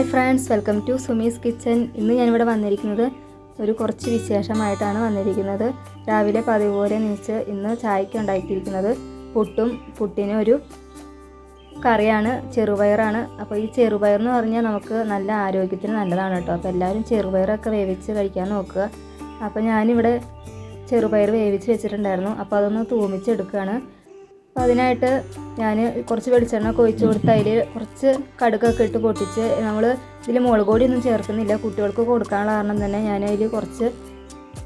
Hi friends, welcome to Sumi's kitchen. ഇന്ന് ഞാനിവിടെ വന്നിരിക്കുന്നത് കുറച്ച് വിശേഷമായിട്ടാണ് വന്നിരിക്കുന്നത്. രാവിലെ പതിവ് പോലെ നീച്ച് ഇന്ന് ചായയ്ക്ക് ഉണ്ടാക്കിയിരിക്കുന്നത് പുട്ടിന് ഒരു കറിയാണ്, ചെറുപയറാണ്. അപ്പോൾ ഈ ചെറുപയർ എന്ന് പറഞ്ഞാൽ നമുക്ക് നല്ല ആരോഗ്യത്തിന് നല്ലതാണ് കേട്ടോ. അപ്പോൾ എല്ലാവരും ചെറുപയറൊക്കെ വേവിച്ച് കഴിക്കാൻ നോക്കുക. അപ്പോൾ ഞാനിവിടെ ചെറുപയർ വേവിച്ച് വെച്ചിട്ടുണ്ടായിരുന്നു. അപ്പോൾ അതൊന്ന് തൂമിച്ചെടുക്കുകയാണ്. അപ്പോൾ അതിനായിട്ട് ഞാൻ കുറച്ച് വെളിച്ചെണ്ണ ഒഴിച്ച് കൊടുത്ത് അതിൽ കുറച്ച് കടുകൊക്കെ ഇട്ട് പൊട്ടിച്ച്, നമ്മൾ ഇതിൽ മുളക് പൊടിയൊന്നും ചേർക്കുന്നില്ല, കുട്ടികൾക്ക് കൊടുക്കാനുള്ള കാരണം തന്നെ ഞാൻ അതിൽ കുറച്ച്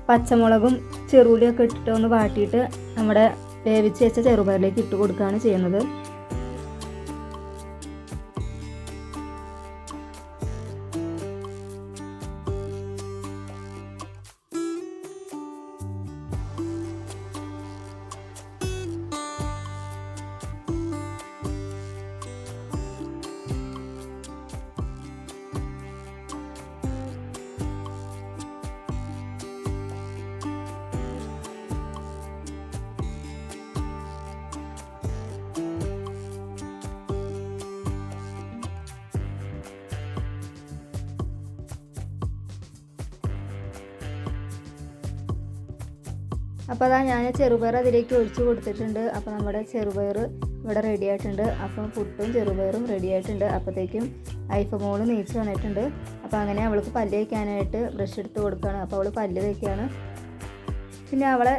പച്ചമുളകും ചെറുള്ളിയൊക്കെ ഇട്ടിട്ട് ഒന്ന് വാട്ടിയിട്ട് നമ്മുടെ വേവിച്ച് വെച്ച ചെറുപയറിലേക്ക് ഇട്ട് കൊടുക്കുകയാണ് ചെയ്യുന്നത്. അപ്പോൾ അതാ ഞാൻ ചെറുപയർ അതിലേക്ക് ഒഴിച്ച് കൊടുത്തിട്ടുണ്ട്. അപ്പോൾ നമ്മുടെ ചെറുപയർ ഇവിടെ റെഡി ആയിട്ടുണ്ട്. അപ്പം പുട്ടും ചെറുപയറും റെഡി ആയിട്ടുണ്ട്. അപ്പോഴത്തേക്കും ഐഫമോള് നീച്ച് വന്നിട്ടുണ്ട്. അപ്പോൾ അങ്ങനെ അവൾക്ക് പല്ല് തേക്കാനായിട്ട് ബ്രഷ് എടുത്ത് കൊടുക്കുകയാണ്. അപ്പോൾ അവൾ പല്ല് തേക്കുകയാണ്. പിന്നെ അവളെ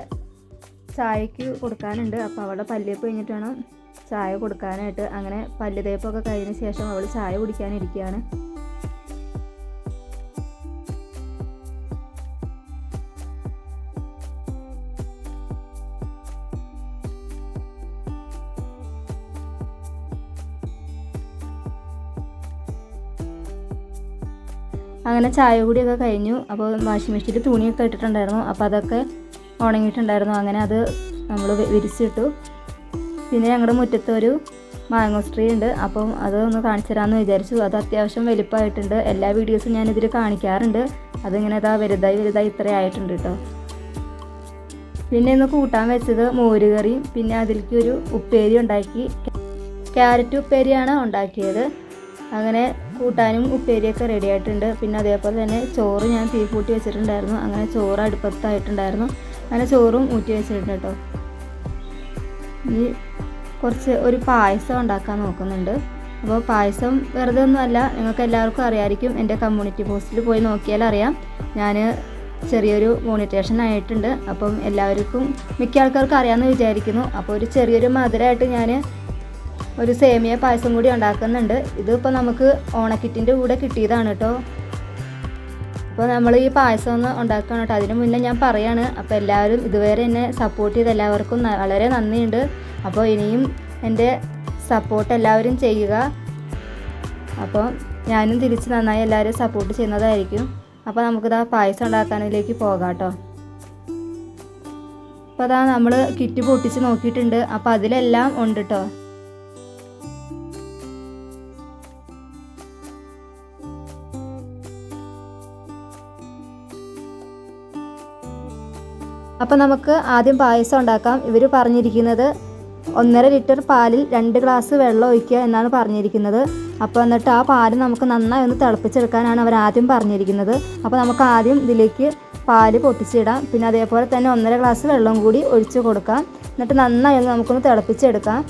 ചായക്ക് കൊടുക്കാനുണ്ട്. അപ്പോൾ അവളുടെ പല്ല് തേപ്പ് കഴിഞ്ഞിട്ട് വേണം ചായ കൊടുക്കാനായിട്ട്. അങ്ങനെ പല്ല് തേപ്പൊക്കെ കഴിഞ്ഞ ശേഷം അവൾ ചായ കുടിക്കാനിരിക്കുകയാണ്. അങ്ങനെ ചായ കൂടിയൊക്കെ കഴിഞ്ഞു. അപ്പോൾ വാഷിംഗ് മെഷീനിൽ തുണിയൊക്കെ ഇട്ടിട്ടുണ്ടായിരുന്നു. അപ്പോൾ അതൊക്കെ ഉണങ്ങിയിട്ടുണ്ടായിരുന്നു. അങ്ങനെ അത് നമ്മൾ വിരിച്ചിട്ടു. പിന്നെ ഞങ്ങളുടെ മുറ്റത്ത് ഒരു മാംഗോസ് ട്രീ ഉണ്ട്. അപ്പം അത് ഒന്ന് കാണിച്ചു തരാമെന്ന് വിചാരിച്ചു. അത് അത്യാവശ്യം വലിപ്പമായിട്ടുണ്ട്. എല്ലാ വീഡിയോസും ഞാനിതിൽ കാണിക്കാറുണ്ട്. അതിങ്ങനെ വലുതായി ഇത്രയും ആയിട്ടുണ്ട് കേട്ടോ. പിന്നെ ഇന്ന് കൂട്ടാൻ വെച്ചത് മോരുകറിയും പിന്നെ അതിലേക്ക് ഒരു ഉപ്പേരി ഉണ്ടാക്കി. ക്യാരറ്റ് ഉപ്പേരിയാണ് ഉണ്ടാക്കിയത്. അങ്ങനെ കൂട്ടാനും ഉപ്പേരിയൊക്കെ റെഡി ആയിട്ടുണ്ട്. പിന്നെ അതേപോലെ തന്നെ ചോറ് ഞാൻ തീ കൂട്ടി വെച്ചിട്ടുണ്ടായിരുന്നു. അങ്ങനെ ചോറ് അടുപ്പത്തായിട്ടുണ്ടായിരുന്നു. അങ്ങനെ ചോറും ഊറ്റി വെച്ചിട്ടുണ്ട് കേട്ടോ. ഇനി ഒരു പായസം ഉണ്ടാക്കാൻ നോക്കുന്നുണ്ട്. അപ്പോൾ പായസം വെറുതെ ഒന്നുമല്ല, നിങ്ങൾക്ക് എല്ലാവർക്കും അറിയാമായിരിക്കും. എൻ്റെ കമ്മ്യൂണിറ്റി പോസ്റ്റിൽ പോയി നോക്കിയാൽ അറിയാം. ഞാൻ ചെറിയൊരു മോണിറ്റേഷൻ ആയിട്ടുണ്ട്. അപ്പം എല്ലാവർക്കും മിക്ക ആൾക്കാർക്കും അറിയാമെന്ന് വിചാരിക്കുന്നു. അപ്പോൾ ഒരു ചെറിയൊരു മധുരമായിട്ട് ഞാൻ ഒരു സേമിയ പായസം കൂടി ഉണ്ടാക്കുന്നുണ്ട്. ഇതിപ്പോൾ നമുക്ക് ഓണക്കിറ്റിൻ്റെ കൂടെ കിട്ടിയതാണ് കേട്ടോ. അപ്പോൾ നമ്മൾ ഈ പായസം ഒന്ന് ഉണ്ടാക്കണം കേട്ടോ. അതിന് മുന്നേ ഞാൻ പറയാണ്, അപ്പോൾ എല്ലാവരും ഇതുവരെ എന്നെ സപ്പോർട്ട് ചെയ്ത എല്ലാവർക്കും വളരെ നന്ദിയുണ്ട്. അപ്പോൾ ഇനിയും എൻ്റെ സപ്പോർട്ട് എല്ലാവരും ചെയ്യുക. അപ്പോൾ ഞാനും തിരിച്ച് നന്നായി എല്ലാവരും സപ്പോർട്ട് ചെയ്യുന്നതായിരിക്കും. അപ്പോൾ നമുക്കിതാ പായസം ഉണ്ടാക്കാനിലേക്ക് പോകാം കേട്ടോ. അപ്പോൾ അതാ നമ്മൾ കിറ്റ് പൊട്ടിച്ച് നോക്കിയിട്ടുണ്ട്. അപ്പോൾ അതിലെല്ലാം ഉണ്ട് കേട്ടോ. അപ്പോൾ നമുക്ക് ആദ്യം പായസം ഉണ്ടാക്കാം. ഇവർ പറഞ്ഞിരിക്കുന്നത് 1.5 ലിറ്റർ പാലിൽ 2 ഗ്ലാസ് വെള്ളം ഒഴിക്കുക എന്നാണ് പറഞ്ഞിരിക്കുന്നത്. അപ്പോൾ എന്നിട്ട് ആ പാല് നമുക്ക് നന്നായി ഒന്ന് തിളപ്പിച്ചെടുക്കാനാണ് അവർ ആദ്യം പറഞ്ഞിരിക്കുന്നത്. അപ്പോൾ നമുക്ക് ആദ്യം ഇതിലേക്ക് പാല് പൊട്ടിച്ചിടാം. പിന്നെ അതേപോലെ തന്നെ 1.5 ഗ്ലാസ് വെള്ളം കൂടി ഒഴിച്ച് കൊടുക്കാം. എന്നിട്ട് നന്നായി ഒന്ന് നമുക്കൊന്ന് തിളപ്പിച്ചെടുക്കാം.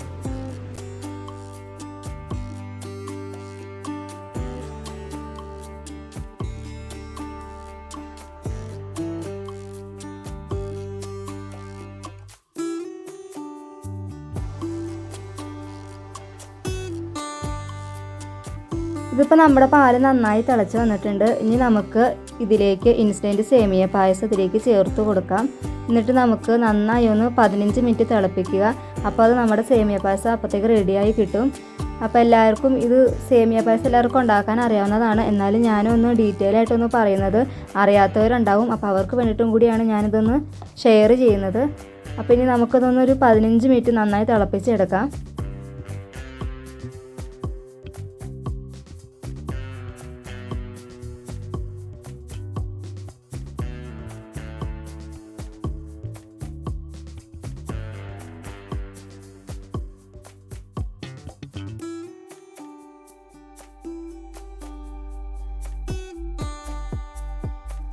ഇതിപ്പോൾ നമ്മുടെ പാല് നന്നായി തിളച്ച് വന്നിട്ടുണ്ട്. ഇനി നമുക്ക് ഇതിലേക്ക് ഇൻസ്റ്റൻറ്റ് സേമിയ പായസം ഇതിലേക്ക് ചേർത്ത് കൊടുക്കാം. എന്നിട്ട് നമുക്ക് നന്നായി ഒന്ന് 15 മിനിറ്റ് തിളപ്പിക്കുക. അപ്പോൾ അത് നമ്മുടെ സേമിയ പായസം അപ്പോഴത്തേക്ക് റെഡിയായി കിട്ടും. അപ്പോൾ എല്ലാവർക്കും ഇത് സേമിയ പായസം എല്ലാവർക്കും ഉണ്ടാക്കാൻ അറിയാവുന്നതാണ്. എന്നാലും ഞാനൊന്ന് ഡീറ്റെയിൽ ആയിട്ടൊന്ന് പറയുന്നത് അറിയാത്തവരുണ്ടാവും. അപ്പോൾ അവർക്ക് വേണ്ടിയിട്ടും കൂടിയാണ് ഞാനിതൊന്ന് ഷെയർ ചെയ്യുന്നത്. അപ്പോൾ ഇനി നമുക്കിതൊന്നൊരു 15 മിനിറ്റ് നന്നായി തിളപ്പിച്ചെടുക്കാം.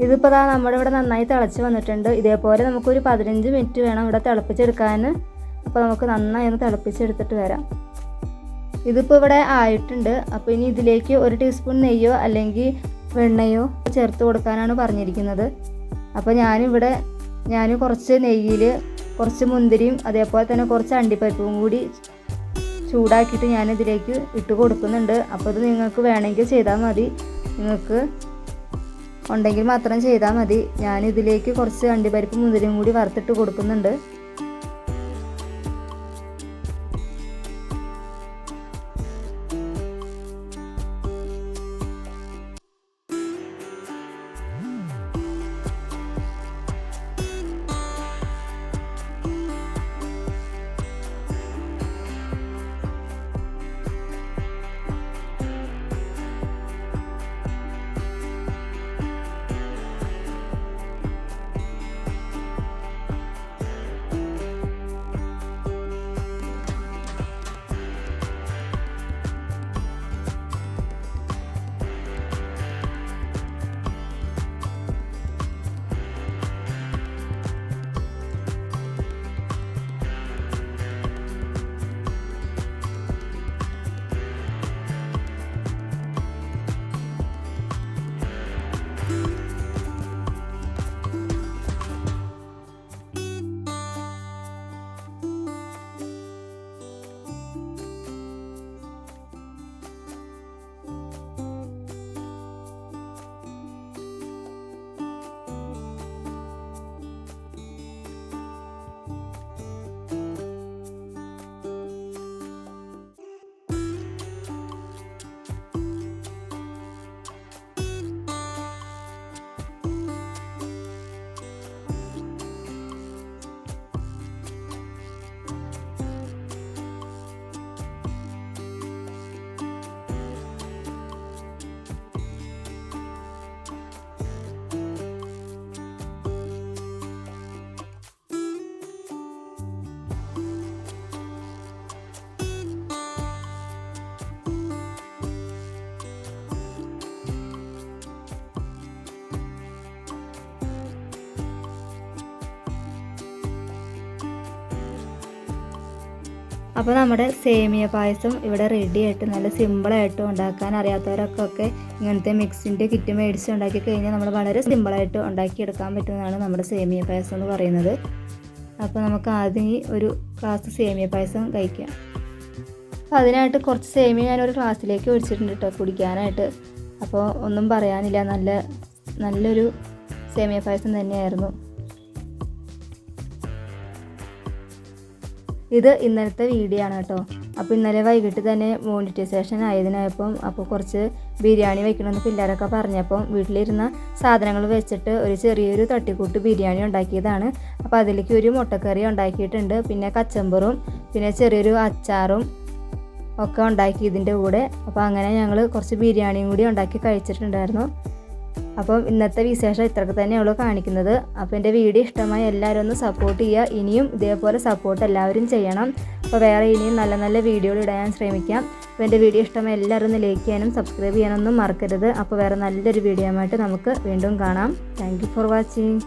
ഇതിപ്പോൾ ദാ നമ്മുടെ ഇവിടെ നന്നായി തിളച്ച് വന്നിട്ടുണ്ട്. ഇതേപോലെ നമുക്കൊരു 15 മിനിറ്റ് വേണം ഇവിടെ തിളപ്പിച്ചെടുക്കാൻ. അപ്പോൾ നമുക്ക് നന്നായി ഒന്ന് തിളപ്പിച്ചെടുത്തിട്ട് വരാം. ഇതിപ്പോൾ ഇവിടെ ആയിട്ടുണ്ട്. അപ്പോൾ ഇനി ഇതിലേക്ക് 1 ടീസ്പൂൺ നെയ്യോ അല്ലെങ്കിൽ വെണ്ണയോ ചേർത്ത് കൊടുക്കാനാണ് പറഞ്ഞിരിക്കുന്നത്. അപ്പോൾ ഞാൻ കുറച്ച് നെയ്യിൽ കുറച്ച് മുന്തിരിയും അതേപോലെ തന്നെ കുറച്ച് അണ്ടിപ്പരിപ്പും കൂടി ചൂടാക്കിയിട്ട് ഞാനിതിലേക്ക് ഇട്ട് കൊടുക്കുന്നുണ്ട്. അപ്പോൾ ഇത് നിങ്ങൾക്ക് വേണമെങ്കിൽ ചെയ്താൽ മതി, നിങ്ങൾക്ക് ഉണ്ടെങ്കിൽ മാത്രം ചെയ്താൽ മതി. ഞാനിതിലേക്ക് കുറച്ച് അണ്ടിപ്പരിപ്പും മുന്തിരിയും കൂടി വറുത്തിട്ട് കൊടുക്കുന്നുണ്ട്. അപ്പോൾ നമ്മുടെ സേമിയ പായസം ഇവിടെ റെഡി ആയിട്ട് നല്ല സിമ്പിളായിട്ട് ഉണ്ടാക്കാൻ അറിയാത്തവരൊക്കെ ഇങ്ങനത്തെ മിക്സിൻ്റെ കിറ്റ് മേടിച്ച് ഉണ്ടാക്കി കഴിഞ്ഞാൽ നമ്മൾ വളരെ സിമ്പിളായിട്ട് ഉണ്ടാക്കിയെടുക്കാൻ പറ്റുന്നതാണ് നമ്മുടെ സേമിയ പായസം എന്ന് പറയുന്നത്. അപ്പോൾ നമുക്ക് ആദ്യം ഒരു ഗ്ലാസ് സേമിയ പായസം കഴിക്കാം. അപ്പോൾ അതിനായിട്ട് കുറച്ച് സേമിയ ഞാനൊരു ഗ്ലാസ്സിലേക്ക് ഒഴിച്ചിട്ടുണ്ട് കേട്ടോ കുടിക്കാനായിട്ട്. അപ്പോൾ ഒന്നും പറയാനില്ല, നല്ലൊരു സേമിയ പായസം തന്നെയായിരുന്നു. ഇത് ഇന്നലത്തെ വീഡിയോ ആണ് കേട്ടോ. അപ്പോൾ ഇന്നലെ വൈകിട്ട് തന്നെ മോണിറ്റൈസേഷൻ ആയതിനായപ്പം അപ്പോൾ കുറച്ച് ബിരിയാണി വയ്ക്കണമെന്ന് പിള്ളേരൊക്കെ പറഞ്ഞപ്പം വീട്ടിലിരുന്ന സാധനങ്ങൾ വെച്ചിട്ട് ഒരു ചെറിയൊരു തട്ടിക്കൂട്ട് ബിരിയാണി ഉണ്ടാക്കിയതാണ്. അപ്പോൾ അതിലേക്ക് ഒരു മുട്ടക്കറി ഉണ്ടാക്കിയിട്ടുണ്ട്, പിന്നെ കച്ചമ്പറും പിന്നെ ചെറിയൊരു അച്ചാറും ഒക്കെ ഉണ്ടാക്കി ഇതിൻ്റെ കൂടെ. അപ്പോൾ അങ്ങനെ ഞങ്ങൾ കുറച്ച് ബിരിയാണിയും കൂടി ഉണ്ടാക്കി കഴിച്ചിട്ടുണ്ടായിരുന്നു. അപ്പം ഇന്നത്തെ വിശേഷം ഇത്രയൊക്കെ തന്നെയുള്ളൂ കാണിക്കുന്നത്. അപ്പോൾ എൻ്റെ വീഡിയോ ഇഷ്ടമായി എല്ലാവരും ഒന്ന് സപ്പോർട്ട് ചെയ്യുക. ഇനിയും ഇതേപോലെ സപ്പോർട്ട് എല്ലാവരും ചെയ്യണം. അപ്പോൾ വേറെ ഇനിയും നല്ല നല്ല വീഡിയോകൾ ഇടാൻ ശ്രമിക്കാം. അപ്പോൾ എൻ്റെ വീഡിയോ ഇഷ്ടമായി എല്ലാവരും ഒന്ന് ലൈക്ക് ചെയ്യാനും സബ്സ്ക്രൈബ് ചെയ്യാനൊന്നും മറക്കരുത്. അപ്പോൾ വേറെ നല്ലൊരു വീഡിയോ ആയിട്ട് നമുക്ക് വീണ്ടും കാണാം. Thank you for watching.